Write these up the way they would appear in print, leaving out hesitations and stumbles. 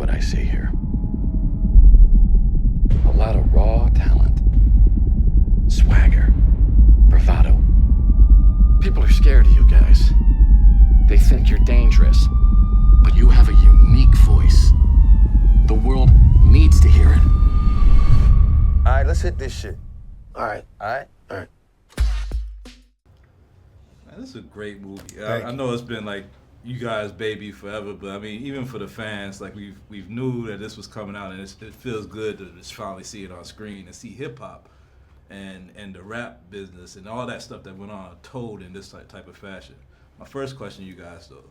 what I see here. A lot of raw talent, swagger, bravado. People are scared of you guys. They think you're dangerous, but you have a unique voice. The world needs to hear it. All right, let's hit this shit. All right. All right? All right. Man, this is a great movie. I know it's been like you guys' baby forever, but I mean, even for the fans, like we've knew that this was coming out, and it feels good to just finally see it on screen and see hip hop and the rap business and all that stuff that went on told in this type of fashion. My first question, to you guys, though,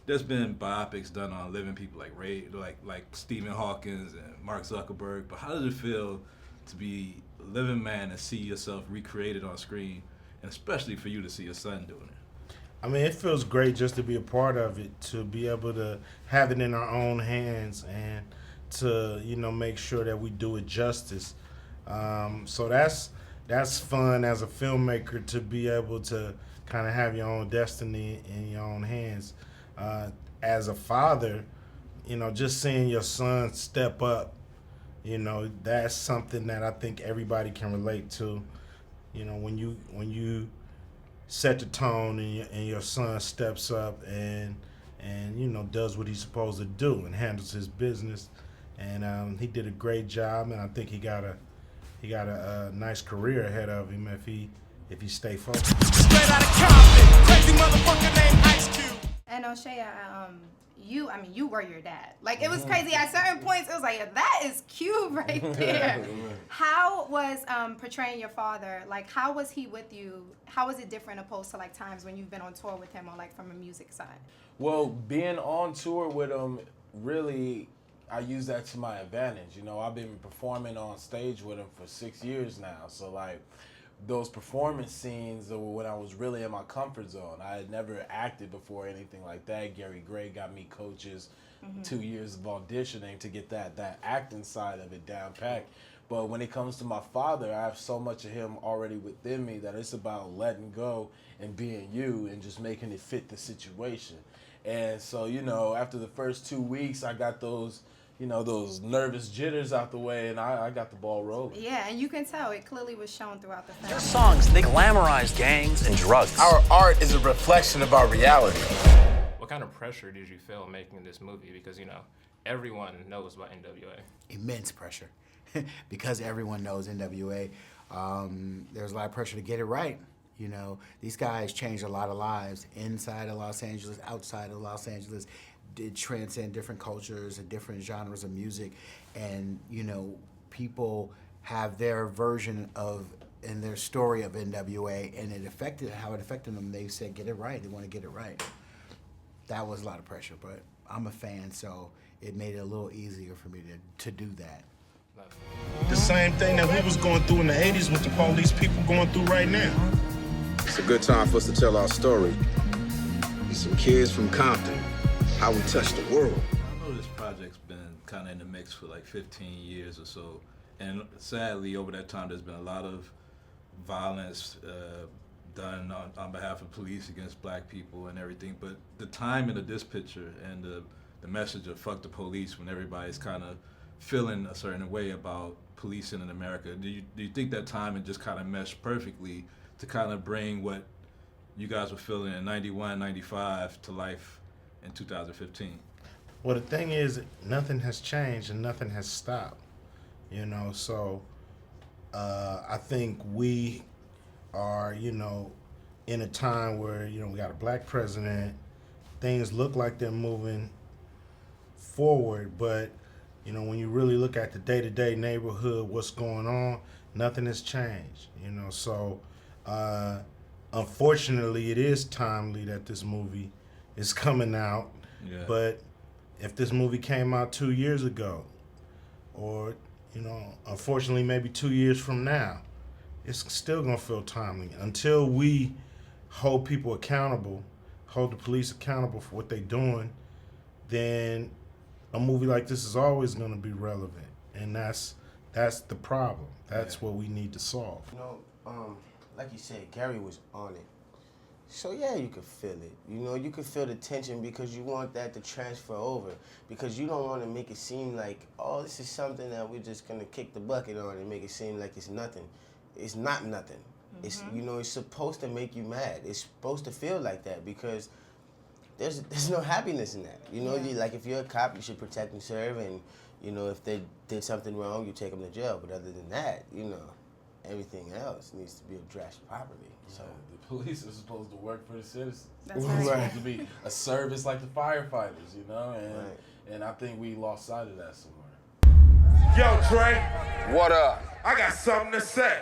there's been biopics done on living people like Stephen Hawkins and Mark Zuckerberg, but how does it feel to be a living man and see yourself recreated on screen, and especially for you to see your son doing it? I mean, it feels great just to be a part of it, to be able to have it in our own hands and to, make sure that we do it justice. So that's fun as a filmmaker, to be able to kind of have your own destiny in your own hands. As a father, just seeing your son step up, that's something that I think everybody can relate to. When you set the tone and your son steps up and does what he's supposed to do and handles his business, and he did a great job, and I think he got a nice career ahead of him if he stay focused. Straight Outta Compton, crazy motherfucker named Ice Cube. And Lashay, you were your dad. Like, it was crazy. At certain points, it was like, that is Cube right there. How was portraying your father, like, how was he with you? How was it different opposed to, like, times when you've been on tour with him or, like, from a music side? Well, being on tour with him, really, I use that to my advantage. I've been performing on stage with him for 6 years now. So, like, those performance scenes were when I was really in my comfort zone. I had never acted before, anything like that. Gary Gray got me coaches, 2 years of auditioning to get that acting side of it down packed. But when it comes to my father, I have so much of him already within me that it's about letting go and being you and just making it fit the situation. And so, after the first 2 weeks, I got those nervous jitters out the way, and I got the ball rolling. Yeah, and you can tell it clearly was shown throughout the film. Your songs, they glamorize gangs and drugs. Our art is a reflection of our reality. What kind of pressure did you feel making this movie? Because, everyone knows about N.W.A. Immense pressure. Because everyone knows N.W.A. There's a lot of pressure to get it right. These guys changed a lot of lives inside of Los Angeles, outside of Los Angeles. Did transcend different cultures and different genres of music, and people have their version of and their story of N.W.A. and how it affected them. They said get it right. They want to get it right. That was a lot of pressure, but I'm a fan, so it made it a little easier for me to do that. The same thing that we was going through in the 80s with the police people going through right now. It's a good time for us to tell our story. Some kids from Compton, how we touched the world. I know this project's been kind of in the mix for like 15 years or so, and sadly over that time there's been a lot of violence done on behalf of police against black people and everything, but the timing of this picture and the message of fuck the police when everybody's kind of feeling a certain way about policing in America, do you think that timing just kind of meshed perfectly to kind of bring what you guys were feeling in 91, 95 to life in 2015? Well, the thing is, nothing has changed and nothing has stopped, so I think we are, in a time where, we got a black president, things look like they're moving forward, but, when you really look at the day-to-day neighborhood, what's going on, nothing has changed, so unfortunately, it is timely that this movie is coming out. Yeah. But if this movie came out 2 years ago, or unfortunately maybe 2 years from now, it's still gonna feel timely until we hold people accountable, hold the police accountable for what they're doing. Then a movie like this is always gonna be relevant, and that's the problem. That's what we need to solve. Like you said, Gary was on it. So yeah, you could feel it. You know, you could feel the tension because you want that to transfer over. Because you don't want to make it seem like, oh, this is something that we're just gonna kick the bucket on and make it seem like it's nothing. It's not nothing. It's, you know, it's supposed to make you mad. It's supposed to feel like that because there's no happiness in that. You know, like if you're a cop, you should protect and serve, and you know, if they did something wrong, you take them to jail. But other than that, you know, everything else needs to be addressed properly. So the police are supposed to work for the citizens. That's It's right. supposed to be a service like the firefighters, you know, and I think we lost sight of that somewhere. Yo, Trey. What up? I got something to say.